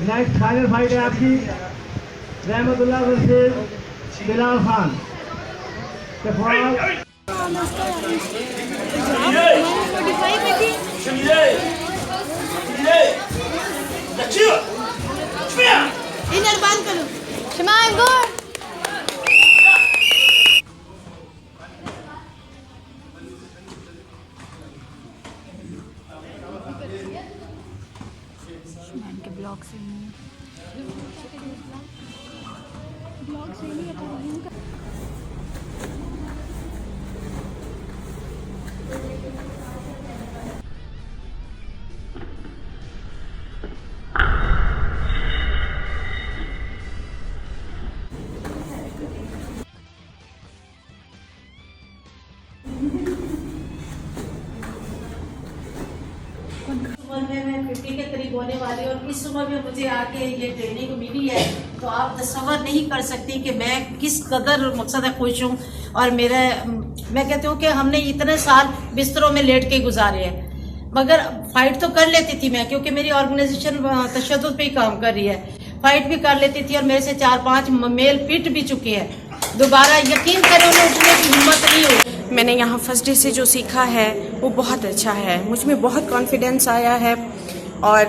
Next final fight है आपकी रहमतुल्लाह वर्सेस बिलाल खान। ब्लॉग से उम्र में मैं 50 के करीब होने वाली और इस उम्र में मुझे आके ये ट्रेनिंग मिली है तो आप तसव्वुर नहीं कर सकती कि मैं किस कदर मकसद खुश हूँ। और मैं कहती हूँ कि हमने इतने साल बिस्तरों में लेट के गुजारे हैं, मगर फाइट तो कर लेती थी मैं, क्योंकि मेरी ऑर्गेनाइजेशन तशद्दुद पे ही काम कर रही है। फाइट भी कर लेती थी और मेरे से 4-5 मेल पिट भी चुके हैं। दोबारा यकीन करें उन्हें उठने की हिम्मत नहीं हुई। मैंने यहाँ फर्स्ट डे से जो सीखा है वो बहुत अच्छा है, मुझ में बहुत कॉन्फिडेंस आया है। और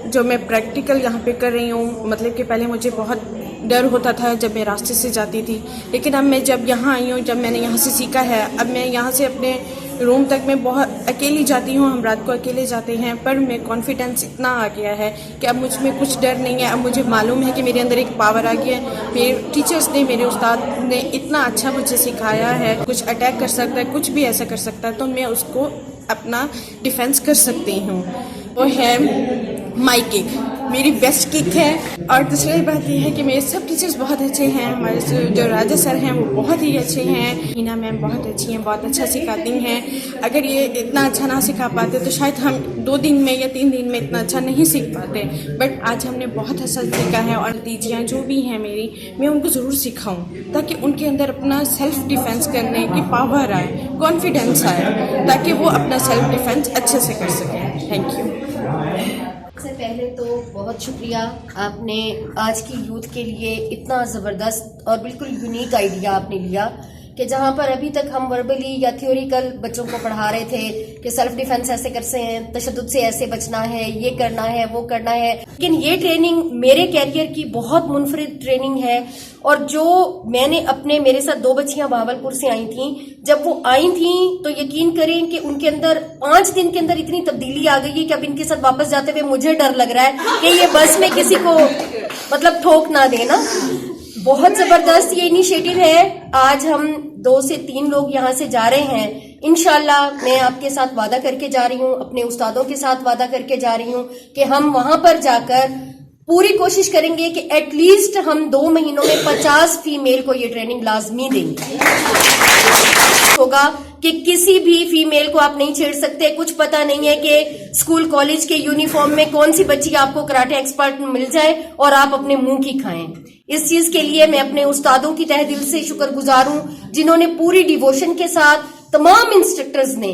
जो मैं प्रैक्टिकल यहाँ पे कर रही हूँ, मतलब कि पहले मुझे बहुत डर होता था जब मैं रास्ते से जाती थी, लेकिन अब मैं जब यहाँ आई हूँ, जब मैंने यहाँ से सीखा है, अब मैं यहाँ से अपने रूम तक मैं बहुत अकेली जाती हूँ। हम रात को अकेले जाते हैं, पर मैं कॉन्फिडेंस इतना आ गया है कि अब मुझ में कुछ डर नहीं है। अब मुझे मालूम है कि मेरे अंदर एक पावर आ गया है। मेरे टीचर्स ने, मेरे उस्ताद ने इतना अच्छा मुझे सिखाया है, कुछ अटैक कर सकता है, कुछ भी ऐसा कर सकता है, तो मैं उसको अपना डिफेंस कर सकती हूँ। वो है माई किक, मेरी बेस्ट किक है। और दूसरी बात ये है कि मेरे सब टीचर्स बहुत अच्छे हैं। हमारे जो राजा सर हैं वो बहुत ही अच्छे हैं। हीना मैम बहुत अच्छी हैं, बहुत अच्छा सिखाती हैं। अगर ये इतना अच्छा ना सिखा पाते तो शायद हम 2 दिन में या 3 दिन में इतना अच्छा नहीं सीख पाते, बट आज हमने बहुत अच्छा सीखा है। और दीजियाँ जो भी हैं मेरी, मैं उनको ज़रूर सिखाऊँ ताकि उनके अंदर अपना सेल्फ डिफेंस करने की पावर आए, कॉन्फिडेंस आए, ताकि वो अपना सेल्फ डिफेंस अच्छे से कर सकें। Thank you. सबसे पहले तो बहुत शुक्रिया, आपने आज की यूथ के लिए इतना ज़बरदस्त और बिल्कुल यूनिक आइडिया आपने लिया कि जहाँ पर अभी तक हम वर्बली या थ्योरिकल बच्चों को पढ़ा रहे थे कि सेल्फ डिफेंस ऐसे करते हैं, तशद्दुद से ऐसे बचना है, ये करना है, वो करना है, लेकिन ये ट्रेनिंग मेरे कैरियर की बहुत मुनफरिद ट्रेनिंग है। और जो मैंने मेरे साथ 2 बच्चियां भावलपुर से आई थी, जब वो आई थी तो यकीन करें कि उनके अंदर 5 दिन के अंदर इतनी तब्दीली आ गई है कि अब इनके साथ वापस जाते हुए मुझे डर लग रहा है कि ये बस में किसी को मतलब ठोक ना देना। बहुत जबरदस्त ये इनिशिएटिव है। आज हम 2 से 3 लोग यहाँ से जा रहे हैं। इंशाल्लाह मैं आपके साथ वादा करके जा रही हूँ, अपने उस्तादों के साथ वादा करके जा रही हूँ कि हम वहां पर जाकर पूरी कोशिश करेंगे कि एटलीस्ट हम 2 महीनों में 50 फीमेल को ये ट्रेनिंग लाजमी देंगे। होगा कि किसी भी फीमेल को आप नहीं छेड़ सकते। कुछ पता नहीं है कि स्कूल कॉलेज के यूनिफॉर्म में कौन सी बच्ची आपको कराटे एक्सपर्ट मिल जाए और आप अपने मुंह की खाएं। इस चीज के लिए मैं अपने उस्तादों की तहे दिल से शुक्रगुजार हूं, जिन्होंने पूरी डिवोशन के साथ, तमाम इंस्ट्रक्टर्स ने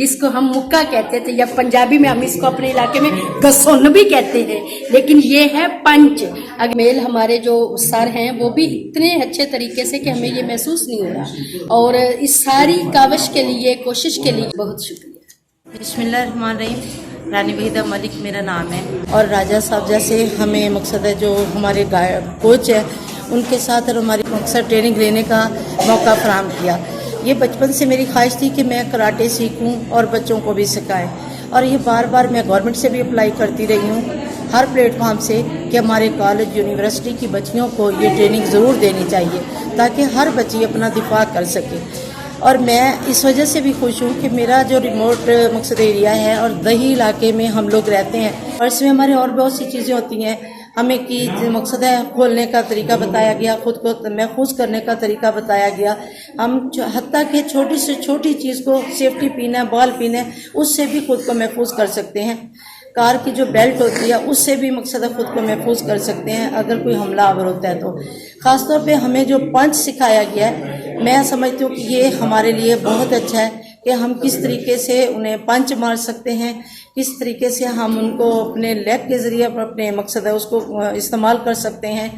इसको हम मुक्का कहते थे, या पंजाबी में हम इसको अपने इलाके में गसुन भी कहते हैं, लेकिन ये है पंच। अगर मेल हमारे जो सर हैं वो भी इतने अच्छे तरीके से कि हमें ये महसूस नहीं हो रहा, और इस सारी काविश के लिए, कोशिश के लिए बहुत शुक्रिया। बिस्मिल्लाहिर्रहमानिर्रहीम। रानी वहीदा मलिक मेरा नाम है, और राजा साहब जैसे हमें मकसद है, जो हमारे कोच है उनके साथ और हमारी मकसद ट्रेनिंग लेने का मौका फराहम किया। ये बचपन से मेरी ख्वाहिश थी कि मैं कराटे सीखूं और बच्चों को भी सिखाएं, और ये बार बार मैं गवर्नमेंट से भी अप्लाई करती रही हूँ हर प्लेटफॉर्म से कि हमारे कॉलेज यूनिवर्सिटी की बच्चियों को ये ट्रेनिंग ज़रूर देनी चाहिए ताकि हर बच्ची अपना दिफा कर सके। और मैं इस वजह से भी खुश हूँ कि मेरा जो रिमोट मकसद एरिया है और दही इलाके में हम लोग रहते हैं, और इसमें हमारे और बहुत सी चीज़ें होती हैं। हमें की मकसद है खोलने का तरीका बताया गया, खुद को महफूज करने का तरीका बताया गया। हम हत्ता कि छोटी से छोटी चीज़ को, सेफ्टी पिन है, बॉल पिन है, उससे भी खुद को महफूज कर सकते हैं। कार की जो बेल्ट होती है उससे भी मकसद है खुद को महफूज कर सकते हैं अगर कोई हमलावर होता है तो। ख़ासतौर पे हमें जो पंच सिखाया गया है, मैं समझती हूँ कि ये हमारे लिए बहुत अच्छा है कि हम किस तरीके से उन्हें पंच मार सकते हैं, किस तरीके से हम उनको अपने लेग के ज़रिए अपने मकसद है उसको इस्तेमाल कर सकते हैं।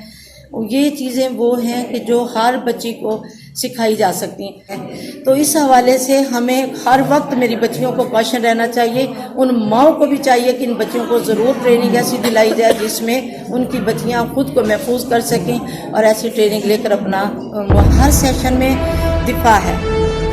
ये चीज़ें वो हैं कि जो हर बच्ची को सिखाई जा सकती हैं। तो इस हवाले से हमें हर वक्त मेरी बच्चियों को कॉशन रहना चाहिए, उन माओं को भी चाहिए कि इन बच्चियों को ज़रूर ट्रेनिंग ऐसी दिलाई जाए जिसमें उनकी बच्चियां खुद को महफूज कर सकें, और ऐसी ट्रेनिंग लेकर अपना हर सेशन में दिफा है,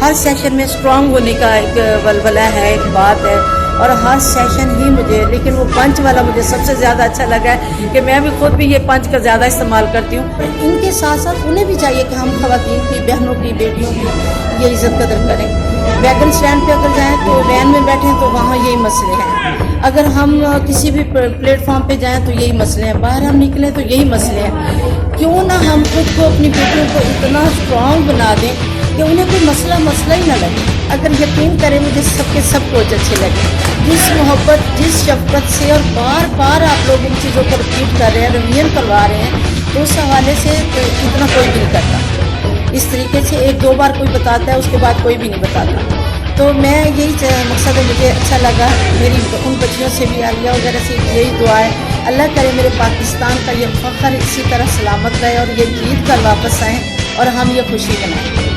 हर सेशन में स्ट्रांग होने का एक वलवला है, एक बात है। और हर सेशन ही मुझे, लेकिन वो पंच वाला मुझे सबसे ज़्यादा अच्छा लगा है कि मैं भी खुद भी ये पंच का ज़्यादा इस्तेमाल करती हूँ। इनके साथ साथ उन्हें भी चाहिए कि हम ख़वातीन की, बहनों की, बेटियों की ये इज़्ज़त कदर करें। वैगन स्टैंड पे अगर जाएँ तो वैन में बैठें तो वहाँ यही मसले हैं, अगर हम किसी भी प्लेटफॉर्म पे जाएँ तो यही मसले हैं, बाहर हम निकलें तो यही मसले हैं। क्यों ना हम खुद को, अपनी बेटियों को इतना स्ट्रॉन्ग बना दें कि उन्हें कोई मसला ही ना लगे। अगर यकीन करें, मुझे सबके सब कोच अच्छे लगे, जिस मोहब्बत, जिस शफकत से और बार बार आप लोग इन चीज़ों को रिपीट कर रहे हैं, रिवीजन करवा रहे हैं, तो उस हवाले से तो इतना कोई भी नहीं करता। इस तरीके से एक दो बार कोई बताता है, उसके बाद कोई भी नहीं बताता। तो मैं यही मकसद है, मुझे अच्छा लगा। मेरी उन बच्चियों से भी, आलिया वगैरह से यही दुआ है, अल्लाह करे मेरे पाकिस्तान का ये फ़ख्र इसी तरह सलामत रहे और ये जीत कर वापस आएँ और हम ये खुशी बनाएँ।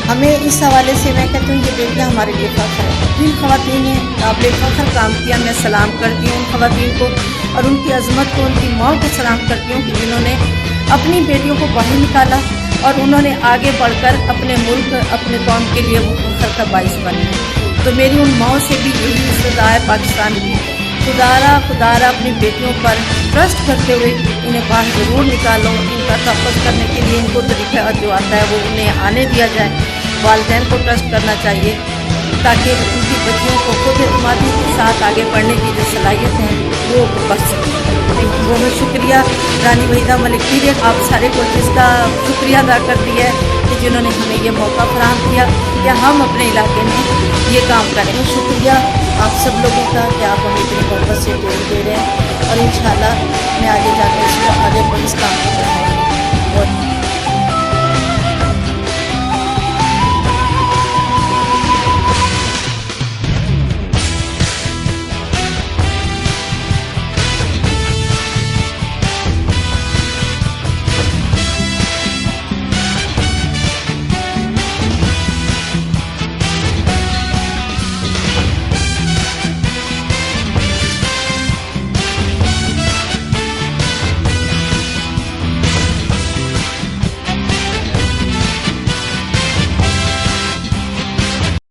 हमें इस हवाले से मैं कहती हूँ ये बेटियाँ हमारे लिए फ़ख्र है। जिन ख़वातीन ने काबिल फ़ख्र काम किया, मैं सलाम करती हूँ उन ख़वातीन को, और उनकी अज़मत को, उनकी माँ को सलाम करती हूँ कि जिन्होंने अपनी बेटियों को बाहर निकाला और उन्होंने आगे बढ़कर अपने मुल्क, अपने कौम के लिए वो फ़ख्र का बाइस बने। तो मेरी उन माओं से भी यही इस्तदा है पाकिस्तान की, खुदारा अपनी बेटियों पर ट्रस्ट करते हुए इन्हें बाहर ज़रूर निकालो। इनका तहफ़्फ़ुज़ करने के लिए इनको तरीका जो आता है वो उन्हें आने दिया जाए। वालिदैन को ट्रस्ट करना चाहिए ताकि उनकी बच्चियों को खुद एतमादी के साथ आगे बढ़ने की जो सलाहियत है वो बढ़ सके। बहुत शुक्रिया रानी वहीदा मलिक पीर, आप सारे कोचेज़ का शुक्रिया अदा करती है कि जिन्होंने हमें ये मौका फराहम किया कि हम अपने इलाके में ये काम करें। शुक्रिया आप सब लोगों का कि आप हमें इतनी मोहब्बत से ट्रेनिंग दे रहे हैं, और इंशाल्लाह मैं आगे जाकर इसको आगे पर इस काम को बढ़ाऊँगी।